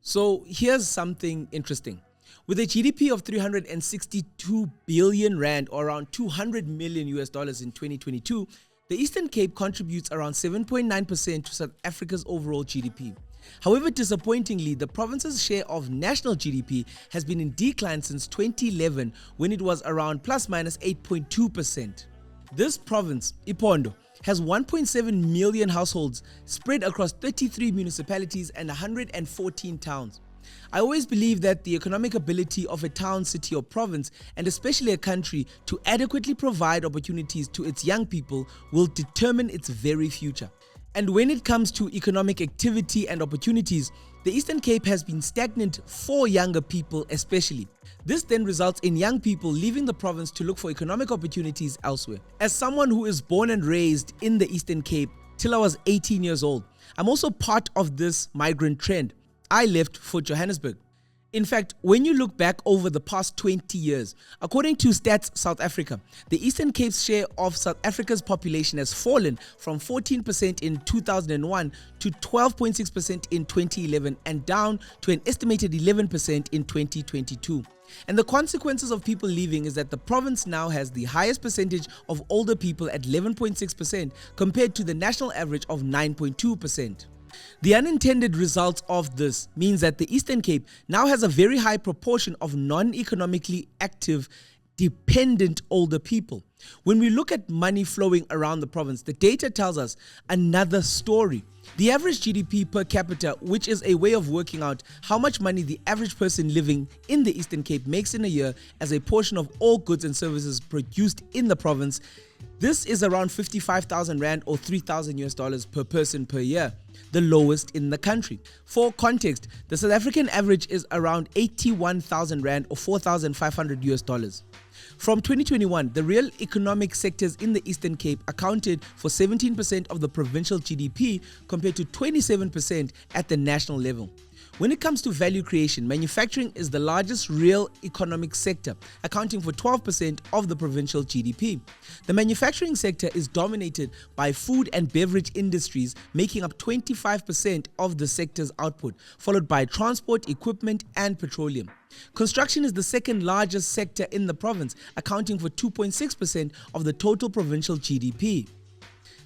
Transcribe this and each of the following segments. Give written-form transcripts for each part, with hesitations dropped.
So here's something interesting. With a GDP of 362 billion rand, or around $200 million in 2022, the Eastern Cape contributes around 7.9% to South Africa's overall GDP. However, disappointingly, the province's share of national GDP has been in decline since 2011, when it was around plus minus 8.2%. This province, Iphondo, has 1.7 million households spread across 33 municipalities and 114 towns. I always believe that the economic ability of a town, city or province, and especially a country, to adequately provide opportunities to its young people will determine its very future. And when it comes to economic activity and opportunities, the Eastern Cape has been stagnant for younger people especially. This then results in young people leaving the province to look for economic opportunities elsewhere. As someone who is born and raised in the Eastern Cape till I was 18 years old, I'm also part of this migrant trend. I left for Johannesburg. In fact, when you look back over the past 20 years, according to Stats South Africa, the Eastern Cape's share of South Africa's population has fallen from 14% in 2001 to 12.6% in 2011 and down to an estimated 11% in 2022. And the consequences of people leaving is that the province now has the highest percentage of older people at 11.6% compared to the national average of 9.2%. The unintended results of this means that the Eastern Cape now has a very high proportion of non-economically active, dependent older people. When we look at money flowing around the province, the data tells us another story. The average GDP per capita, which is a way of working out how much money the average person living in the Eastern Cape makes in a year as a portion of all goods and services produced in the province, this is around 55,000 Rand or $3,000 per person per year, the lowest in the country. For context, the South African average is around 81,000 Rand or $4,500. From 2021, the real economic sectors in the Eastern Cape accounted for 17% of the provincial GDP compared to 27% at the national level. When it comes to value creation, manufacturing is the largest real economic sector, accounting for 12% of the provincial GDP. The manufacturing sector is dominated by food and beverage industries, making up 25% of the sector's output, followed by transport, equipment, and petroleum. Construction is the second largest sector in the province, accounting for 2.6% of the total provincial GDP.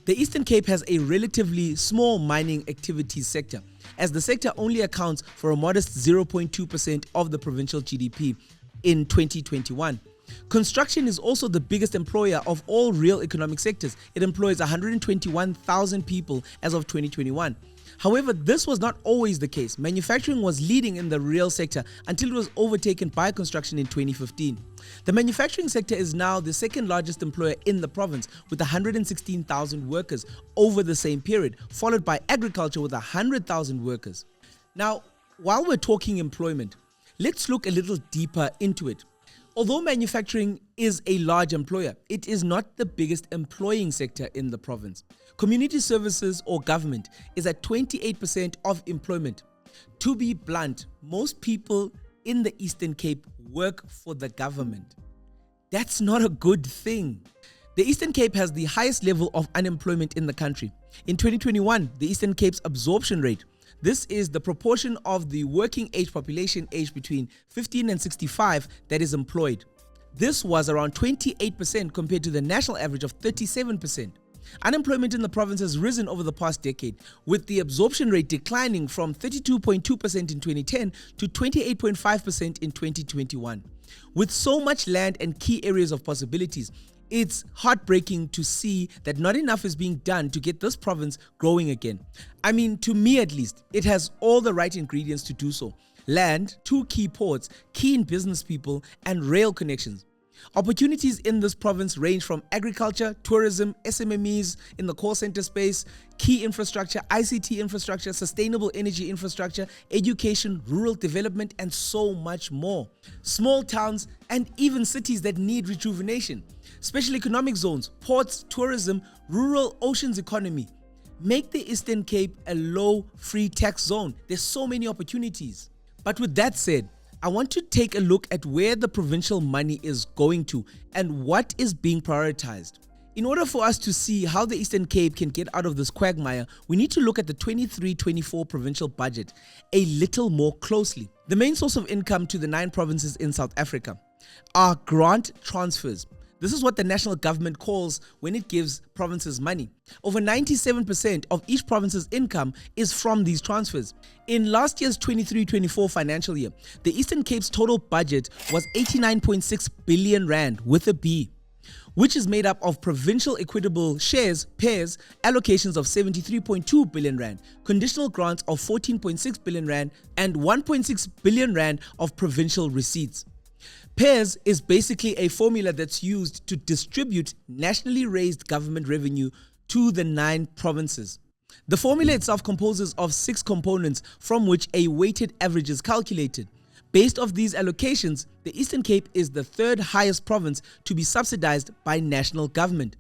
The Eastern Cape has a relatively small mining activities sector, as the sector only accounts for a modest 0.2% of the provincial GDP in 2021. Construction is also the biggest employer of all real economic sectors. It employs 121,000 people as of 2021. However, this was not always the case. Manufacturing was leading in the real sector until it was overtaken by construction in 2015. The manufacturing sector is now the second largest employer in the province with 116,000 workers over the same period, followed by agriculture with 100,000 workers. Now, while we're talking employment, let's look a little deeper into it. Although manufacturing is a large employer, it is not the biggest employing sector in the province. Community services or government is at 28% of employment. To be blunt, most people in the Eastern Cape work for the government. That's not a good thing. The Eastern Cape has the highest level of unemployment in the country. In 2021, the Eastern Cape's absorption rate, this is the proportion of the working age population aged between 15 and 65 that is employed. This was around 28% compared to the national average of 37%. Unemployment in the province has risen over the past decade, with the absorption rate declining from 32.2% in 2010 to 28.5% in 2021. With so much land and key areas of possibilities, it's heartbreaking to see that not enough is being done to get this province growing again. I mean, to me at least, it has all the right ingredients to do so. Land, 2 key ports, keen business people, and rail connections. Opportunities in this province range from agriculture, tourism, SMMEs in the call center space, key infrastructure, ICT infrastructure, sustainable energy infrastructure, education, rural development, and so much more. Small towns and even cities that need rejuvenation. Special economic zones, ports, tourism, rural oceans economy. Make the Eastern Cape a low free tax zone. There's so many opportunities. But with that said, I want to take a look at where the provincial money is going to and what is being prioritized. In order for us to see how the Eastern Cape can get out of this quagmire, we need to look at the 23-24 provincial budget a little more closely. The main source of income to the 9 provinces in South Africa are grant transfers. This is what the national government calls when it gives provinces money. Over 97% of each province's income is from these transfers. In last year's 23-24 financial year, the Eastern Cape's total budget was 89.6 billion rand with a B, which is made up of provincial equitable shares, pairs, allocations of 73.2 billion rand, conditional grants of 14.6 billion rand, and 1.6 billion rand of provincial receipts. Pairs is basically a formula that's used to distribute nationally raised government revenue to the 9 provinces. The formula itself composes of 6 components from which a weighted average is calculated. Based off these allocations, the Eastern Cape is the 3rd highest province to be subsidized by national government.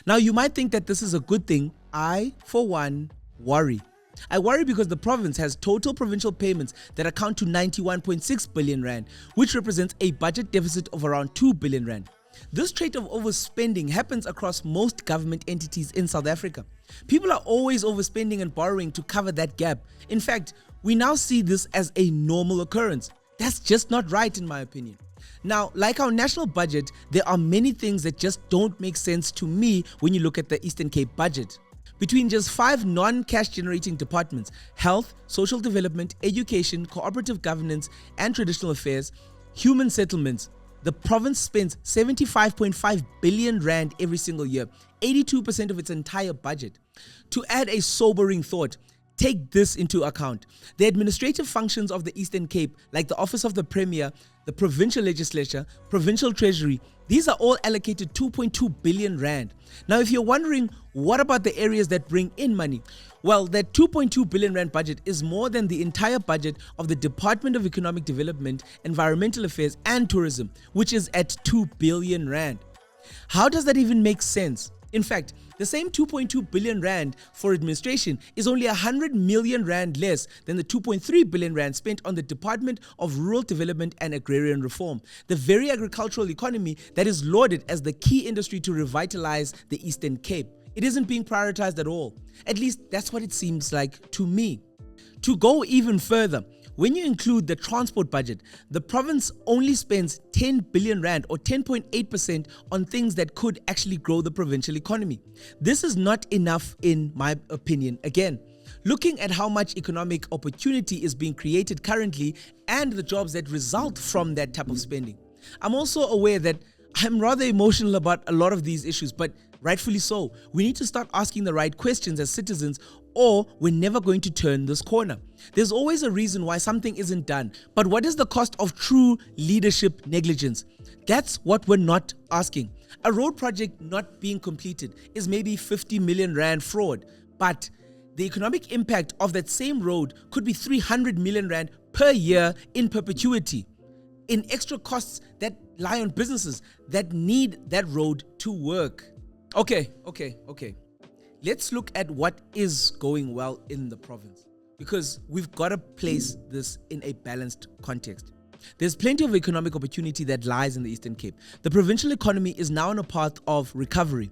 Now you might think that this is a good thing. I, for one, worry. I worry because the province has total provincial payments that account to 91.6 billion rand, which represents a budget deficit of around 2 billion rand. This trait of overspending happens across most government entities in South Africa. People are always overspending and borrowing to cover that gap. In fact, we now see this as a normal occurrence. That's just not right in my opinion. Now, like our national budget, there are many things that just don't make sense to me when you look at the Eastern Cape budget. Between just 5 non-cash generating departments, health, social development, education, cooperative governance and traditional affairs, human settlements, the province spends 75.5 billion rand every single year, 82% of its entire budget. To add a sobering thought, take this into account. The administrative functions of the Eastern Cape, like the Office of the Premier, the Provincial Legislature, Provincial Treasury, these are all allocated 2.2 billion rand. Now, if you're wondering, what about the areas that bring in money? Well, that 2.2 billion rand budget is more than the entire budget of the Department of Economic Development, Environmental Affairs and Tourism, which is at 2 billion rand. How does that even make sense? In fact, the same 2.2 billion rand for administration is only 100 million rand less than the 2.3 billion rand spent on the Department of Rural Development and Agrarian Reform, the very agricultural economy that is lauded as the key industry to revitalize the Eastern Cape. It isn't being prioritized at all. At least that's what it seems like to me. To go even further, when you include the transport budget, the province only spends 10 billion rand or 10.8% on things that could actually grow the provincial economy. This is not enough in my opinion. Again, looking at how much economic opportunity is being created currently and the jobs that result from that type of spending. I'm also aware that I'm rather emotional about a lot of these issues, but rightfully so. We need to start asking the right questions as citizens, or we're never going to turn this corner. There's always a reason why something isn't done, but what is the cost of true leadership negligence? That's what we're not asking. A road project not being completed is maybe 50 million rand fraud, but the economic impact of that same road could be 300 million rand per year in perpetuity, in extra costs that lie on businesses that need that road to work. Okay. Let's look at what is going well in the province, because we've got to place this in a balanced context. There's plenty of economic opportunity that lies in the Eastern Cape. The provincial economy is now on a path of recovery.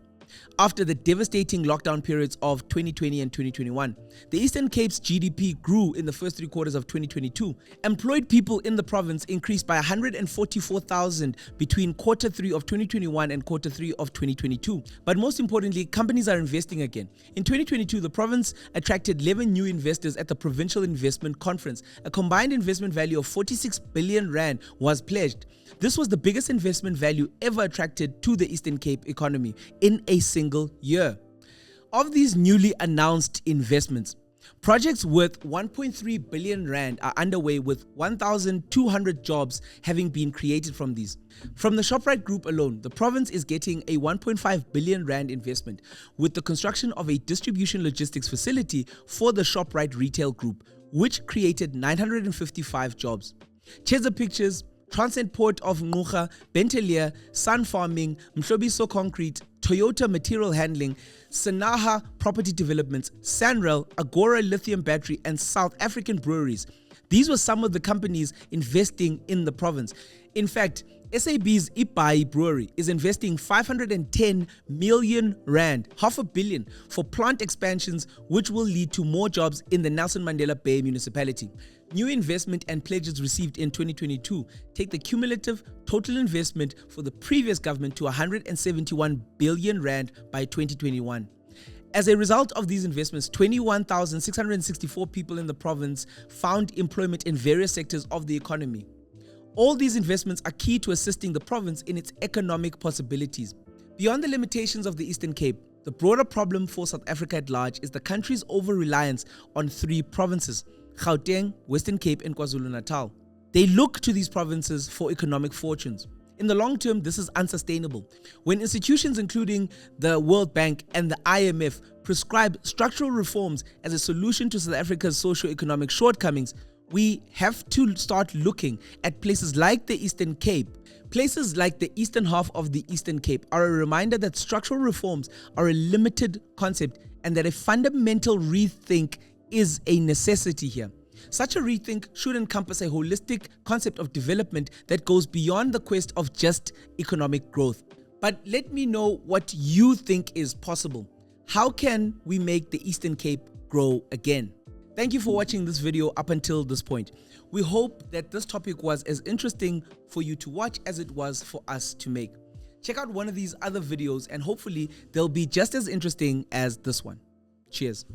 After the devastating lockdown periods of 2020 and 2021, the Eastern Cape's GDP grew in the first 3 quarters of 2022. Employed people in the province increased by 144,000 between quarter 3 of 2021 and quarter 3 of 2022. But most importantly, companies are investing again. In 2022, the province attracted 11 new investors at the Provincial Investment Conference. A combined investment value of 46 billion rand was pledged. This was the biggest investment value ever attracted to the Eastern Cape economy in a single year. Of these newly announced investments, projects worth 1.3 billion rand are underway, with 1,200 jobs having been created from these. From the Shoprite Group alone, the province is getting a 1.5 billion rand investment with the construction of a distribution logistics facility for the Shoprite Retail Group, which created 955 jobs. Cheza Pictures, Transnet Port of Ngquga, Bentelier, Sun Farming, Mhlobiso Concrete, Toyota Material Handling, Sanaha Property Developments, Sanrail, Agora Lithium Battery and South African Breweries. These were some of the companies investing in the province. In fact, SAB's Ibai Brewery is investing 510 million rand, R500 million, for plant expansions, which will lead to more jobs in the Nelson Mandela Bay municipality. New investment and pledges received in 2022 take the cumulative total investment for the previous government to 171 billion rand by 2021. As a result of these investments, 21,664 people in the province found employment in various sectors of the economy. All these investments are key to assisting the province in its economic possibilities. Beyond the limitations of the Eastern Cape, the broader problem for South Africa at large is the country's over-reliance on 3 provinces: Gauteng, Western Cape, and KwaZulu-Natal. They look to these provinces for economic fortunes. In the long term, this is unsustainable. When institutions including the World Bank and the IMF prescribe structural reforms as a solution to South Africa's socio-economic shortcomings, we have to start looking at places like the Eastern Cape. Places like the eastern half of the Eastern Cape are a reminder that structural reforms are a limited concept and that a fundamental rethink is a necessity here. Such a rethink should encompass a holistic concept of development that goes beyond the quest of just economic growth. But let me know what you think is possible. How can we make the Eastern Cape grow again? Thank you for watching this video up until this point. We hope that this topic was as interesting for you to watch as it was for us to make. Check out one of these other videos and hopefully they'll be just as interesting as this one. Cheers.